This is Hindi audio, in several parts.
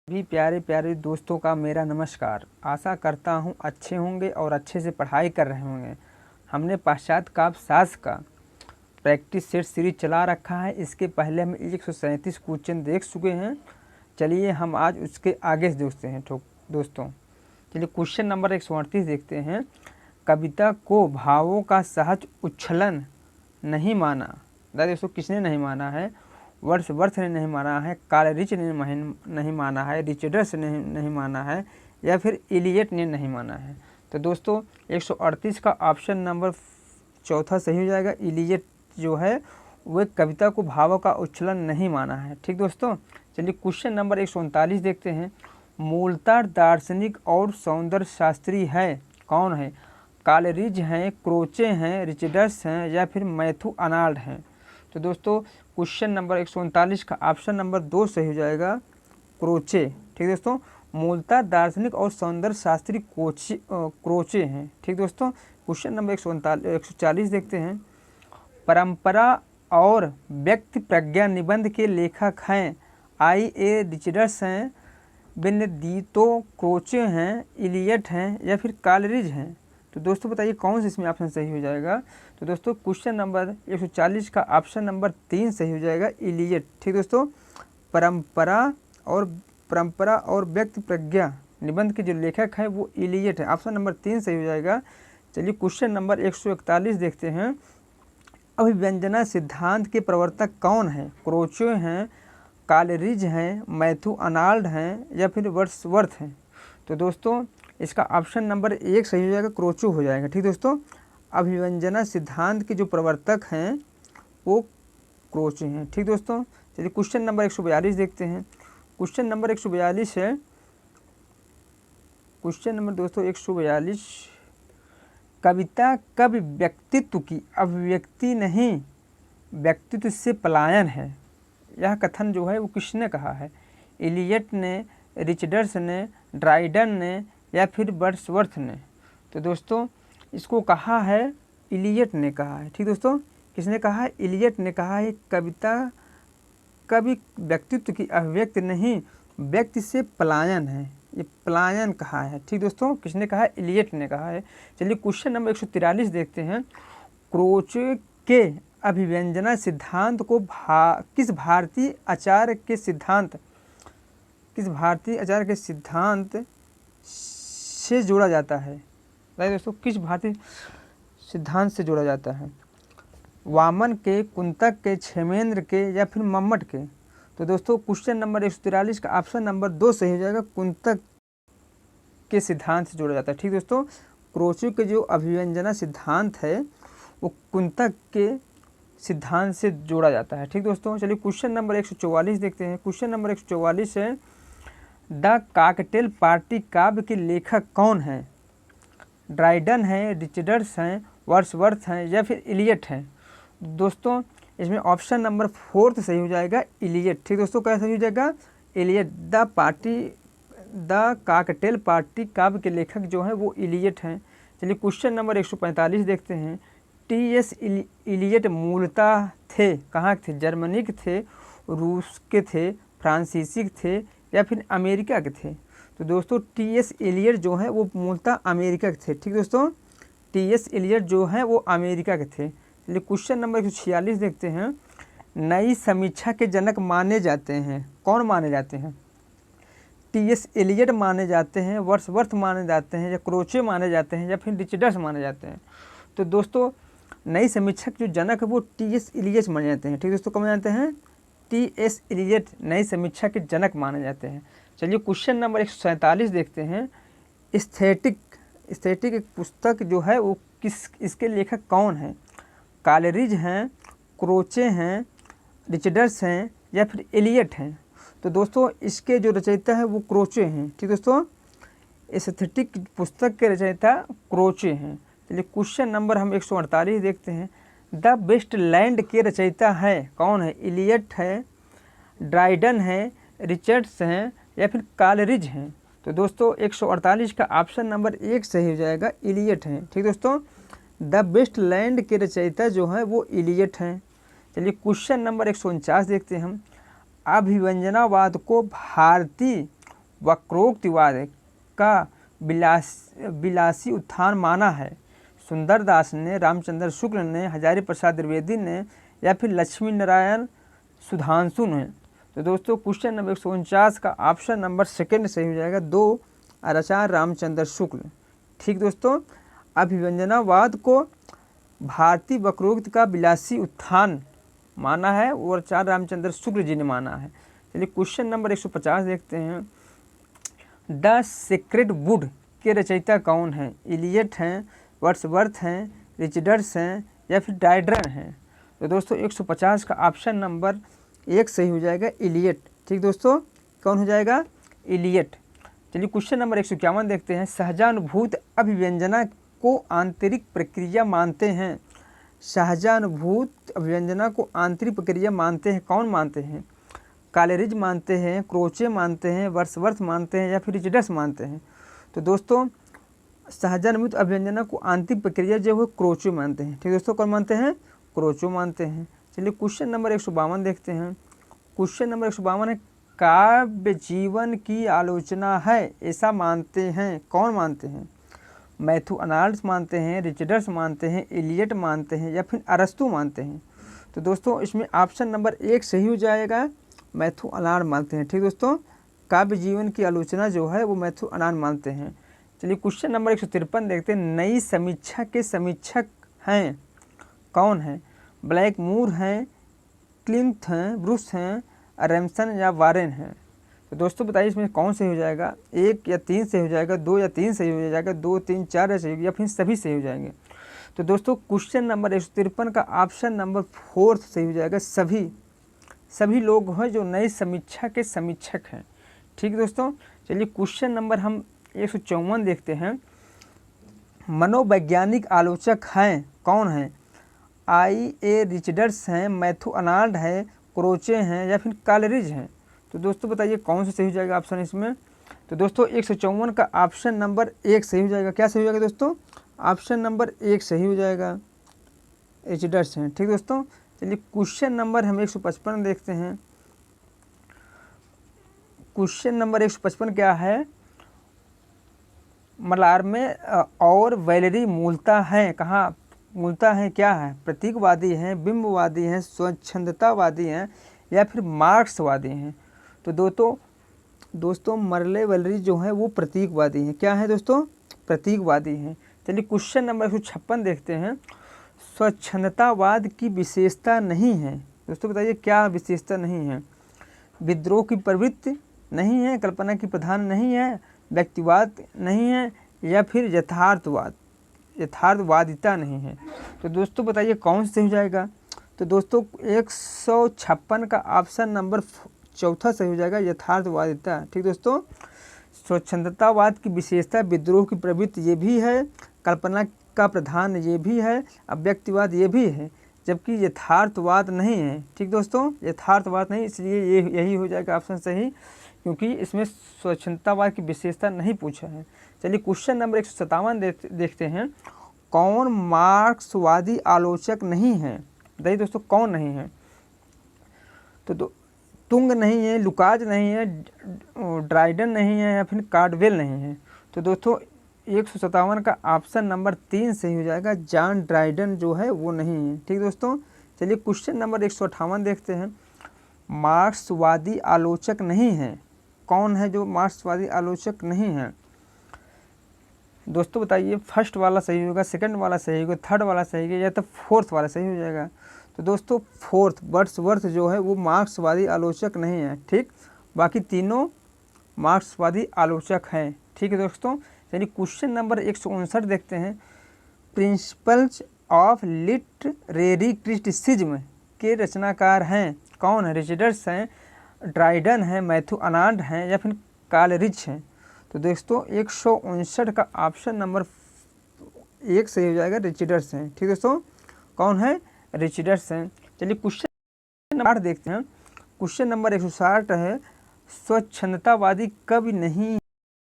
भी प्यारे प्यारे दोस्तों का मेरा नमस्कार। आशा करता हूँ अच्छे होंगे और अच्छे से पढ़ाई कर रहे होंगे। हमने पाश्चात्य काव्य शास्त्र का प्रैक्टिस सेट सीरीज चला रखा है। इसके पहले हम 137 क्वेश्चन देख चुके हैं। चलिए हम आज उसके आगे से देखते हैं दोस्तों। चलिए क्वेश्चन नंबर 138 देखते हैं। कविता को भावों का सहज उच्छलन नहीं माना। दोस्तों किसने नहीं माना है? वर्ड्सवर्थ ने नहीं माना है, कालरिच ने नहीं माना है, रिचर्ड्स ने नहीं माना है, या फिर इलियट ने नहीं माना है। तो दोस्तों 138 का ऑप्शन नंबर चौथा सही हो जाएगा। इलियट जो है वो कविता को भावों का उच्छलन नहीं माना है। ठीक दोस्तों, चलिए क्वेश्चन नंबर 139 देखते हैं। मूलतः दार्शनिक और सौंदर्य शास्त्री है कौन है? कालरिज हैं, क्रोचे हैं, रिचर्ड्स हैं, या फिर मैथ्यू आर्नल्ड हैं। तो दोस्तों क्वेश्चन नंबर 139 का ऑप्शन नंबर 2 सही हो जाएगा, क्रोचे। ठीक दोस्तों, मूलतः दार्शनिक और सौंदर्य शास्त्री क्रोचे हैं। ठीक दोस्तों, क्वेश्चन नंबर 140 देखते हैं। परंपरा और व्यक्ति प्रज्ञा निबंध के लेखक हैं I.A. रिचर्ड्स हैं, बेनेडिक्टो क्रोचे हैं, इलियट हैं, या फिर कालरिज हैं। तो दोस्तों बताइए कौन सा इसमें ऑप्शन सही हो जाएगा? तो दोस्तों क्वेश्चन नंबर 140 का ऑप्शन नंबर 3 सही हो जाएगा, इलियट। ठीक दोस्तों, परंपरा और व्यक्ति प्रज्ञा निबंध के जो लेखक है वो इलियट है। ऑप्शन नंबर 3 सही हो जाएगा। चलिए क्वेश्चन नंबर 141 देखते हैं। अभिव्यंजना सिद्धांत के प्रवर्तक कौन है? क्रोचे हैं, कालरिज हैं, मैथ्यू आर्नल्ड हैं, या फिर वर्ड्सवर्थ हैं। तो दोस्तों इसका ऑप्शन नंबर 1 सही हो जाएगा, क्रोचो हो जाएगा। ठीक दोस्तों, अभिव्यंजना सिद्धांत के जो प्रवर्तक हैं वो क्रोचे हैं। ठीक दोस्तों, चलिए क्वेश्चन नंबर 142 देखते हैं। क्वेश्चन नंबर 142 है, क्वेश्चन नंबर दोस्तों 142, कविता कवि व्यक्तित्व की अभिव्यक्ति नहीं व्यक्तित्व से पलायन है। यह कथन जो है वो किसने कहा है? इलियट ने, रिचर्ड्स ने, ड्राइडन ने, या फिर वर्ड्सवर्थ ने। तो दोस्तों इसको कहा है इलियट ने कहा है। ठीक दोस्तों, किसने कहा है? इलियट ने कहा है कविता कवि व्यक्तित्व की अभिव्यक्ति नहीं व्यक्ति से पलायन है। ये पलायन कहा है। ठीक दोस्तों, किसने कहा है? इलियट ने कहा है। चलिए क्वेश्चन नंबर 143 देखते हैं। क्रोचे के अभिव्यंजना सिद्धांत को किस भारतीय आचार्य के सिद्धांत से जोड़ा जाता है? दोस्तों किस भारतीय सिद्धांत से जोड़ा जाता है? वामन के, कुंतक के, क्षेमेंद्र के, या फिर मम्मट के। तो दोस्तों क्वेश्चन नंबर 143 का ऑप्शन नंबर 2 सही हो जाएगा, कुंतक के सिद्धांत से जोड़ा जाता है। ठीक दोस्तों, क्रोचे के जो अभिव्यंजना सिद्धांत है वो कुंतक के सिद्धांत से जोड़ा जाता है। ठीक दोस्तों, चलिए क्वेश्चन नंबर 144 देखते हैं। क्वेश्चन नंबर 144 है, द कॉकटेल पार्टी काव्य के लेखक कौन हैं? ड्राइडन है, रिचर्ड्स हैं, वर्ड्सवर्थ हैं, या फिर इलियट हैं। दोस्तों इसमें ऑप्शन नंबर 4 सही हो जाएगा, इलियट। ठीक दोस्तों, क्या सही हो जाएगा? इलियट। द कॉकटेल पार्टी काव्य के लेखक जो हैं वो इलियट हैं। चलिए क्वेश्चन नंबर 145 देखते हैं। T.S. इलियट मूलतः थे कहाँ के थे? जर्मनी के थे, रूस के थे, फ्रांसीसी के थे, या फिर अमेरिका के थे। तो दोस्तों T.S. इलियट जो है वो मूलतः अमेरिका के थे। ठीक दोस्तों, T.S. इलियट जो है वो अमेरिका के थे। चलिए क्वेश्चन नंबर 146 देखते हैं। नई समीक्षा के जनक माने जाते हैं कौन माने जाते हैं? T.S. इलियट माने जाते हैं, वर्ड्सवर्थ माने जाते हैं, या क्रोचे माने जाते हैं, या फिर रिचर्ड्स माने जाते हैं। तो दोस्तों नई समीक्षा के जो जनक है वो T.S. इलियट माने जाते हैं। ठीक दोस्तों, कब माने जाते हैं? T.S. इलियट नई समीक्षा के जनक माने जाते हैं। चलिए क्वेश्चन नंबर 147 देखते हैं। एस्थेटिक एक पुस्तक जो है वो इसके लेखक कौन है? कालरिज हैं, क्रोचे हैं, रिचर्ड्स हैं, या फिर इलियट हैं। तो दोस्तों इसके जो रचयिता है वो क्रोचे हैं। ठीक दोस्तों, एस्थेटिक पुस्तक के रचयिता क्रोचे हैं। चलिए क्वेश्चन नंबर हम 148 देखते हैं। द बेस्ट लैंड के रचयिता है कौन है? इलियट है, ड्राइडन है, रिचर्ड्स हैं, या फिर कालरिज हैं। तो दोस्तों 148 का ऑप्शन नंबर 1 सही हो जाएगा, इलियट हैं। ठीक दोस्तों, द बेस्ट लैंड के रचयिता जो हैं वो इलियट हैं। चलिए क्वेश्चन नंबर 149 देखते हैं हम। अभिव्यंजनावाद को भारतीय वक्रोक्तिवाद का विलासी उत्थान माना है? सुंदर दास ने, रामचंद्र शुक्ल ने, हजारी प्रसाद द्विवेदी ने, या फिर लक्ष्मी नारायण सुधांशु ने? तो दोस्तों क्वेश्चन नंबर 149 का ऑप्शन नंबर सेकंड सही हो जाएगा, 2 आचार्य रामचंद्र शुक्ल। ठीक दोस्तों, अभिव्यंजनावाद को भारतीय वक्रोक्ति का विलासी उत्थान माना है और आचार्य रामचंद्र शुक्ल जी ने माना है। चलिए क्वेश्चन नंबर 150 देखते हैं। द सीक्रेट वुड के रचयिता कौन हैं? इलियट हैं, वर्ड्सवर्थ हैं, रिचर्ड्स हैं, या फिर ड्राइडन हैं? तो दोस्तों 150 का ऑप्शन नंबर 1 सही हो जाएगा, इलियट। ठीक दोस्तों, कौन हो जाएगा? इलियट। चलिए क्वेश्चन नंबर 151 देखते हैं। सहजानुभूत अभिव्यंजना को आंतरिक प्रक्रिया मानते हैं? सहजानुभूत अभिव्यंजना को आंतरिक प्रक्रिया मानते हैं, कौन मानते हैं? कालेरिज मानते हैं, क्रोचे मानते हैं, वर्ड्सवर्थ मानते हैं, या फिर रिचर्ड्स मानते हैं? तो दोस्तों सहजानुभूत अभिव्यंजना को आंतरिक प्रक्रिया जो है क्रोचे मानते हैं। ठीक दोस्तों, कौन मानते हैं? क्रोचो मानते हैं। चलिए क्वेश्चन नंबर 152 देखते हैं। क्वेश्चन नंबर 152 है, काव्य जीवन की आलोचना है ऐसा मानते हैं, कौन मानते हैं? मैथ्यू आर्नल्ड मानते हैं, रिचर्ड्स मानते हैं, इलियट मानते हैं, या फिर अरस्तू मानते हैं? तो दोस्तों इसमें ऑप्शन नंबर 1 सही हो जाएगा, मैथ्यू आर्नल्ड मानते हैं। ठीक दोस्तों, काव्य जीवन की आलोचना जो है वो मैथ्यू आर्नल्ड मानते हैं। चलिए क्वेश्चन नंबर 153 देखते हैं। नई समीक्षा के समीक्षक हैं, कौन है? ब्लैक मूर हैं, क्लिंथ हैं, ब्रूस हैं, रैमसन या वारेन हैं? तो दोस्तों बताइए इसमें कौन सही हो जाएगा? 1 या 3 सही हो जाएगा, 2 या 3 सही हो जाएगा, 2, 3, 4 सही होगी, या फिर सभी सही हो जाएंगे? तो दोस्तों क्वेश्चन नंबर 153 का ऑप्शन नंबर 4 सही हो जाएगा, सभी लोग हैं जो नई समीक्षा के समीक्षक हैं। ठीक दोस्तों, चलिए क्वेश्चन नंबर हम 154 देखते हैं। मनोवैज्ञानिक आलोचक हैं, कौन हैं? I.A. रिचर्ड्स हैं, मैथ्यू आर्नल्ड है, क्रोचे हैं, या फिर कालेरिज हैं? तो दोस्तों बताइए कौन सा सही हो जाएगा ऑप्शन इसमें? तो दोस्तों 154 का ऑप्शन नंबर 1 सही हो जाएगा। क्या सही हो जाएगा दोस्तों? ऑप्शन नंबर 1 सही हो जाएगा, रिचर्ड्स हैं। ठीक दोस्तों, चलिए क्वेश्चन नंबर हम 155 देखते हैं। क्वेश्चन नंबर 155 क्या है? मलार में और वैलेरी मूलतः हैं, कहाँ मूलतः हैं? क्या है? प्रतीकवादी हैं, बिंबवादी हैं, स्वच्छंदतावादी हैं, या फिर मार्क्सवादी हैं? तो दोस्तों मर्ले वैलेरी जो है वो प्रतीकवादी हैं। क्या है दोस्तों? प्रतीकवादी हैं। चलिए क्वेश्चन नंबर 156 देखते हैं। स्वच्छंदतावाद की विशेषता नहीं है, दोस्तों बताइए क्या विशेषता नहीं है? विद्रोह की प्रवृत्ति नहीं है, कल्पना की प्रधान नहीं है, व्यक्तिवाद नहीं है, या फिर यथार्थवादिता नहीं है? तो दोस्तों बताइए कौन से हो जाएगा? तो दोस्तों 156 का ऑप्शन नंबर 4 सही हो जाएगा, यथार्थवादिता। ठीक दोस्तों, स्वच्छंदतावाद की विशेषता विद्रोह की प्रवृत्ति ये भी है, कल्पना का प्रधान ये भी है, अव्यक्तिवाद ये भी है, जबकि यथार्थवाद नहीं है। ठीक दोस्तों, यथार्थवाद नहीं, इसलिए ये यही हो जाएगा ऑप्शन सही, क्योंकि इसमें स्वच्छंदतावाद की विशेषता नहीं पूछा है। चलिए क्वेश्चन नंबर 157 देखते हैं। कौन मार्क्सवादी आलोचक नहीं है? बताइए दोस्तों कौन नहीं है? तो तुंग नहीं है, लुकाज नहीं है, ड्राइडन नहीं है, या फिर कार्डवेल नहीं है? तो दोस्तों 157 का ऑप्शन नंबर 3 सही हो जाएगा, जॉन ड्राइडन जो है वो नहीं है। ठीक दोस्तों, चलिए क्वेश्चन नंबर 158 देखते हैं। मार्क्सवादी आलोचक नहीं है, कौन है जो मार्क्सवादी आलोचक नहीं है? दोस्तों बताइए फर्स्ट वाला सही होगा, सेकंड वाला सही होगा, थर्ड वाला सही होगा, या तो फोर्थ वाला सही हो जाएगा? तो दोस्तों फोर्थ, वर्ड्सवर्थ जो है वो मार्क्सवादी आलोचक नहीं है। ठीक, बाकी तीनों मार्क्सवादी आलोचक हैं। ठीक है दोस्तों, चलिए क्वेश्चन नंबर 159 देखते हैं। प्रिंसिपल्स ऑफ लिटरेरी क्रिटिसिज्म के रचनाकार हैं, कौन है? रिचर्ड्स हैं, ड्राइडन है, मैथ्यू आर्नल्ड हैं, या फिर कालेरिज हैं? तो दोस्तों 159 का ऑप्शन नंबर 1 सही हो जाएगा, रिचर्ड्स हैं। ठीक दोस्तों, कौन है? रिचर्ड्स हैं। चलिए क्वेश्चन नंबर 8 देखते हैं। क्वेश्चन नंबर 160 है, स्वच्छंदतावादी कवि नहीं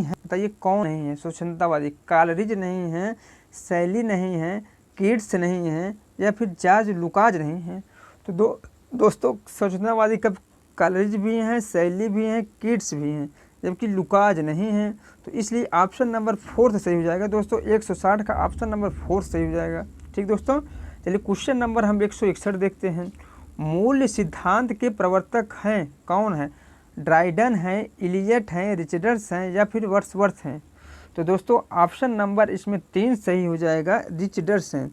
है, बताइए कौन नहीं है स्वच्छंदतावादी? कालेरिज नहीं है, शैली नहीं है, कीट्स नहीं है, या फिर जॉर्ज लुकाज नहीं है? तो दोस्तों स्वच्छंदतावादी कब? कालेरिज भी हैं, शैली भी हैं, कीट्स भी हैं, जबकि लुकाज नहीं है, तो इसलिए ऑप्शन नंबर 4 सही हो जाएगा दोस्तों। 160 का ऑप्शन नंबर 4 सही हो जाएगा। ठीक दोस्तों, चलिए क्वेश्चन नंबर हम 161 देखते हैं। मूल्य सिद्धांत के प्रवर्तक हैं कौन है? ड्राइडन है, इलियट हैं, रिचर्ड्स हैं या फिर वर्ड्सवर्थ हैं? तो दोस्तों ऑप्शन नंबर इसमें 3 सही हो जाएगा, रिचर्ड्स हैं।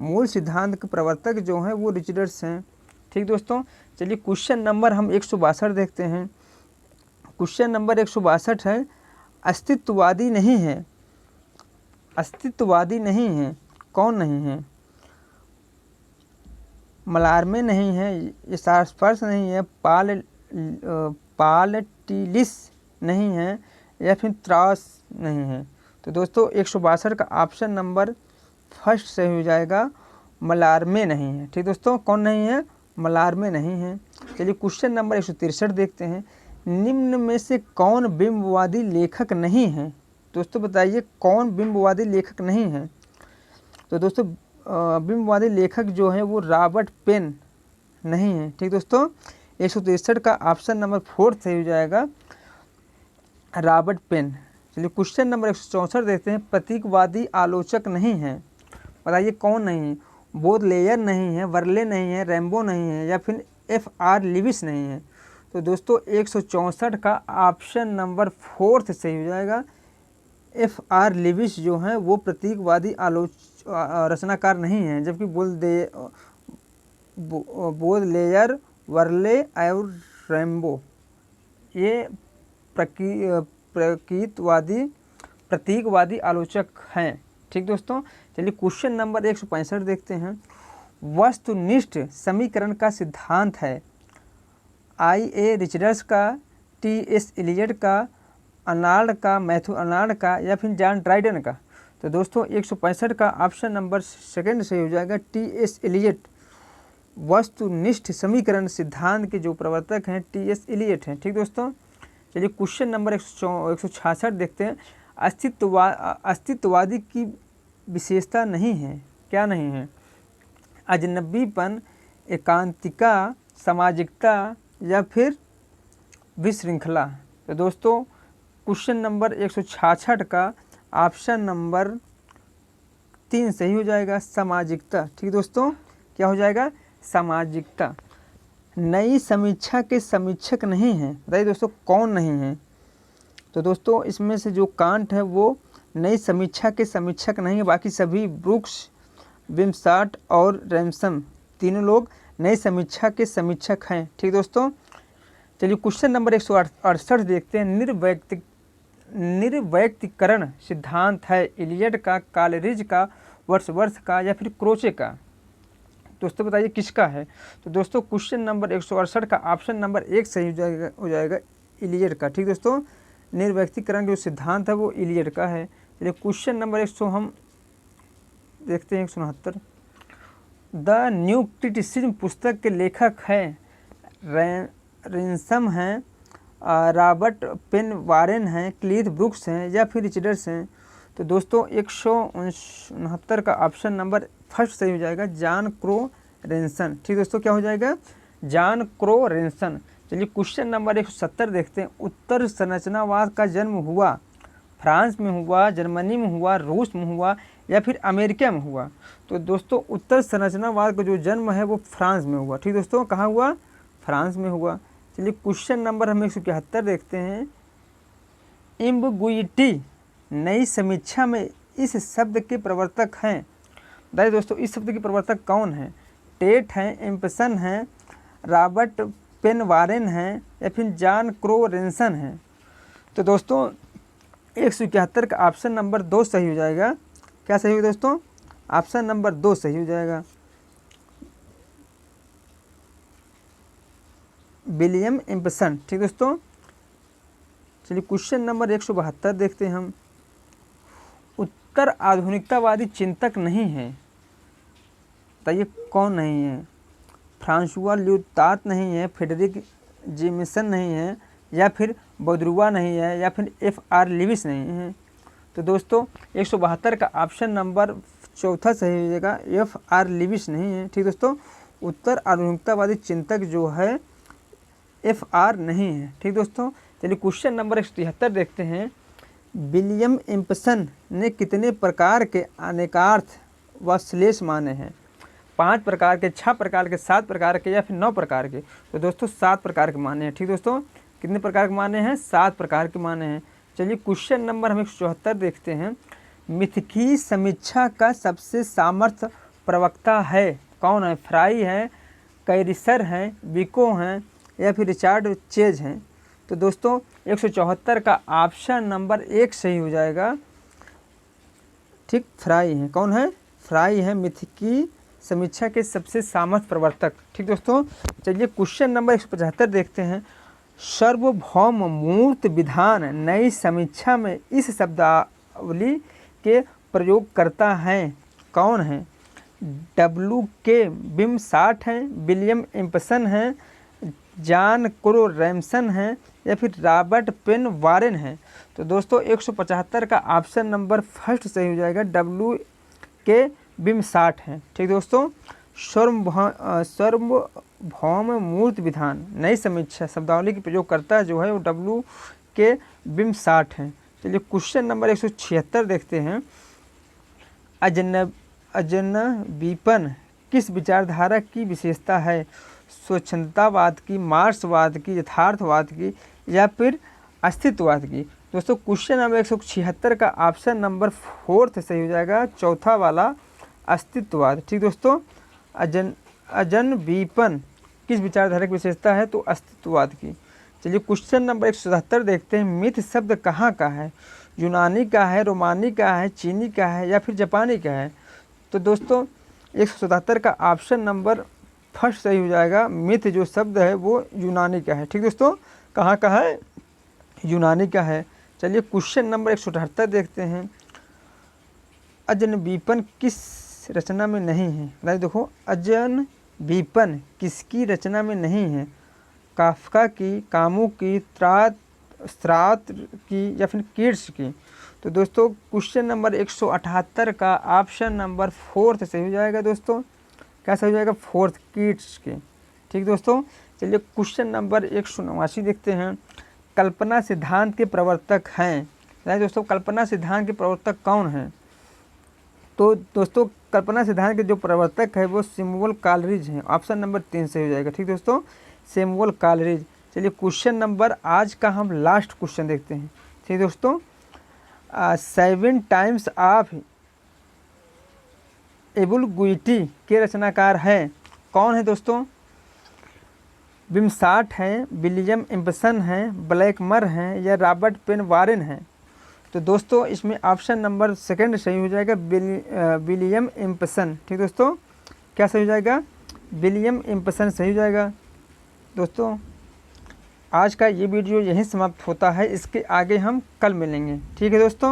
मूल सिद्धांत के प्रवर्तक जो हैं वो रिचर्ड्स हैं। ठीक दोस्तों, चलिए क्वेश्चन नंबर हम 162 देखते हैं। क्वेश्चन नंबर 162 है, अस्तित्ववादी नहीं है। अस्तित्ववादी नहीं है, कौन नहीं है? मलारमे नहीं है, स्पार्स नहीं है, पालटिलिस नहीं है या फिर त्रास नहीं है? तो दोस्तों 162 का ऑप्शन नंबर फर्स्ट सही हो जाएगा, मलारमे नहीं है। ठीक दोस्तों, कौन नहीं है? मलारमे नहीं है। चलिए क्वेश्चन नंबर 163 देखते हैं। निम्न में से कौन बिंबवादी लेखक नहीं है? दोस्तों बताइए कौन बिंबवादी लेखक नहीं है? तो दोस्तों बिंबवादी लेखक जो है वो रॉबर्ट पेन नहीं है। ठीक दोस्तों, 163 का ऑप्शन नंबर 4 सही हो जाएगा, रॉबर्ट पेन। चलिए क्वेश्चन नंबर 164 देखते हैं। प्रतीकवादी आलोचक नहीं है, बताइए कौन नहीं है? बोदलेयर नहीं है, वर्ले नहीं है, रैम्बो नहीं है या फिर F.R. लिविस नहीं है? तो दोस्तों 164 का ऑप्शन नंबर 4 सही हो जाएगा। F.R. लिविस जो हैं वो प्रतीकवादी रचनाकार नहीं हैं, जबकि बोदलेयर, वर्ले और रैम्बो ये प्रतीकवादी आलोचक हैं। ठीक दोस्तों, चलिए क्वेश्चन नंबर 165 देखते हैं। वस्तुनिष्ठ समीकरण का सिद्धांत है I.A. रिचर्ड्स का, T.S. इलियट का, अर्नाल्ड का, मैथ्यू अर्नाल्ड का या फिर जॉन ड्राइडन का? तो दोस्तों 165 का ऑप्शन नंबर 2 सही हो जाएगा, T.S. इलियट। वस्तुनिष्ठ समीकरण सिद्धांत के जो प्रवर्तक हैं T.S. इलियट हैं। ठीक दोस्तों, चलिए क्वेश्चन नंबर 166 देखते हैं। अस्तित्ववादी की विशेषता नहीं है, क्या नहीं है? अजनबीपन, एकांतिका, सामाजिकता या फिर विशृंखला? तो दोस्तों क्वेश्चन नंबर 166 का ऑप्शन नंबर 3 सही हो जाएगा, सामाजिकता। ठीक दोस्तों, क्या हो जाएगा? सामाजिकता। नई समीक्षा के समीक्षक नहीं हैं, बताइए दोस्तों कौन नहीं है? तो दोस्तों इसमें से जो कांट है वो नई समीक्षा के समीक्षक नहीं है, बाकी सभी ब्रूक्स, विमसार्ट और रैमसन तीनों लोग नई समीक्षा के समीक्षक हैं। ठीक दोस्तों, चलिए क्वेश्चन नंबर 168 देखते हैं। निर्वैयक्तिकरण सिद्धांत है इलियट का, कॉलरिज का, वर्ड्सवर्थ का या फिर क्रोचे का? दोस्तों बताइए किसका है? तो दोस्तों क्वेश्चन नंबर 168 का ऑप्शन नंबर 1 सही हो जाएगा, इलियट का। ठीक दोस्तों, निर्वैयक्तिकरण जो सिद्धांत है वो इलियट का है। चलिए क्वेश्चन नंबर 100 हम देखते हैं। 169 द न्यू क्रिटिसिज्म पुस्तक के लेखक हैं रैनसम हैं, रॉबर्ट पेन वारेन हैं, क्लीथ ब्रूक्स हैं या फिर रिचर्ड्स हैं? तो दोस्तों 169 का ऑप्शन नंबर 1 सही हो जाएगा, जॉन क्रो रेंसन। ठीक दोस्तों, क्या हो जाएगा? John Crowe Ransom. चलिए क्वेश्चन नंबर 170 देखते हैं। उत्तर संरचनावाद का जन्म हुआ फ्रांस में हुआ, जर्मनी में हुआ, रूस में हुआ या फिर अमेरिका में हुआ? तो दोस्तों उत्तर संरचनावाद का जो जन्म है वो फ्रांस में हुआ। ठीक दोस्तों, कहाँ हुआ? फ्रांस में हुआ। चलिए क्वेश्चन नंबर हम 171 देखते हैं। एम्बिगुइटी नई समीक्षा में इस शब्द के प्रवर्तक हैं, बताइए दोस्तों इस शब्द के प्रवर्तक कौन हैं? टेट हैं, एम्पसन हैं, रॉबर्ट पेन वारेन हैं या फिर जॉन क्रो रेंसन हैं? तो दोस्तों 171 का ऑप्शन नंबर 2 सही हो जाएगा। क्या सही हो दोस्तों? ऑप्शन नंबर 2 सही हो जाएगा, विलियम एम्पसन। ठीक दोस्तों, चलिए क्वेश्चन नंबर 172 देखते हैं हम। उत्तर आधुनिकतावादी चिंतक नहीं है, बताइए कौन नहीं है? फ्रांसुआ ल्यूतात नहीं है, फ्रेडरिक जेमिसन नहीं है या फिर बौद्रुआ नहीं है या फिर F.R. लिविस नहीं है? तो दोस्तों 172 का ऑप्शन नंबर 4 सही हो जाएगा, F.R. लिविस नहीं है। ठीक दोस्तों, उत्तर आधुनिकतावादी चिंतक जो है F.R. नहीं है। ठीक दोस्तों, चलिए क्वेश्चन नंबर 173 देखते हैं। विलियम एम्पसन ने कितने प्रकार के अनेकार्थ व श्लेष माने हैं? 5 प्रकार के, 6 प्रकार के, 7 प्रकार के या फिर 9 प्रकार के? तो दोस्तों 7 प्रकार के माने हैं। ठीक दोस्तों, कितने प्रकार के माने हैं? 7 प्रकार के माने हैं। चलिए क्वेश्चन नंबर हम 174 देखते हैं। मिथकी समीक्षा का सबसे सामर्थ्य प्रवक्ता है कौन है? फ्राई है, कैरिसर हैं, विको हैं या फिर रिचार्ड चेज हैं? तो दोस्तों 174 का ऑप्शन नंबर 1 सही हो जाएगा। ठीक, फ्राई हैं। कौन है? फ्राई है मिथकी समीक्षा के सबसे सामर्थ्य प्रवर्तक। ठीक दोस्तों, चलिए क्वेश्चन नंबर 175 देखते हैं। सार्वभौम मूर्त विधान नई समीक्षा में इस शब्दावली के प्रयोग करता है कौन है? W.K. बिमसाट हैं, विलियम एम्पसन हैं, जॉन क्रो रैमसन हैं या फिर रॉबर्ट पेन वारेन हैं? तो दोस्तों 175 का ऑप्शन नंबर फर्स्ट सही हो जाएगा, W.K. बिमसाट हैं। ठीक दोस्तों, सार्वभौम मूर्त विधान नई समीक्षा शब्दावली की प्रयोग करता है जो है वो W.K. बिमसाट हैं। चलिए क्वेश्चन नंबर 176 देखते हैं। अजनबीपन किस विचारधारा की विशेषता है? स्वच्छंदतावाद की, मार्क्सवाद की, यथार्थवाद की या फिर अस्तित्ववाद की? दोस्तों क्वेश्चन नंबर 176 का ऑप्शन नंबर 4 सही हो जाएगा, चौथा वाला, अस्तित्ववाद। ठीक दोस्तों, अजनबीपन किस विचारधारा की विशेषता है? तो अस्तित्ववाद की। चलिए क्वेश्चन नंबर 177 देखते हैं। मिथ शब्द कहाँ का है? यूनानी का है, रोमानी का है, चीनी का है या फिर जापानी का है? तो दोस्तों 177 का ऑप्शन नंबर फर्स्ट सही हो जाएगा। मिथ जो शब्द है वो यूनानी का है। ठीक दोस्तों, कहाँ का है? यूनानी का है। चलिए क्वेश्चन नंबर 178 देखते हैं। अजनबीपन किस रचना में नहीं है? देखो, अजनबीपन किसकी रचना में नहीं है? काफ्का की, कामू की, स्त्रात की या फिर कीट्स की? तो दोस्तों क्वेश्चन नंबर 178 का ऑप्शन नंबर 4 सही हो जाएगा। दोस्तों क्या सही हो जाएगा? 4, कीट्स के। ठीक दोस्तों, चलिए क्वेश्चन नंबर 179 देखते हैं। कल्पना सिद्धांत के प्रवर्तक हैं? दोस्तों कल्पना सिद्धांत के प्रवर्तक कौन हैं? तो दोस्तों कल्पना सिद्धांत के जो प्रवर्तक है वो सैमुअल कॉलरिज हैं। ऑप्शन नंबर 3 सही हो जाएगा। ठीक दोस्तों, सैमुअल कॉलरिज। चलिए क्वेश्चन नंबर आज का हम लास्ट क्वेश्चन देखते हैं। ठीक दोस्तों, 7 टाइम्स ऑफ एबुलगुइटी के रचनाकार हैं कौन है? दोस्तों बिमसाट हैं, विलियम एम्पसन हैं, ब्लैकमर हैं या रॉबर्ट पेन वारेन हैं? तो दोस्तों इसमें ऑप्शन नंबर 2 सही हो जाएगा, विलियम एम्पसन। ठीक दोस्तों, क्या सही हो जाएगा? विलियम एम्पसन सही हो जाएगा। दोस्तों आज का ये वीडियो यहीं समाप्त होता है, इसके आगे हम कल मिलेंगे। ठीक है दोस्तों।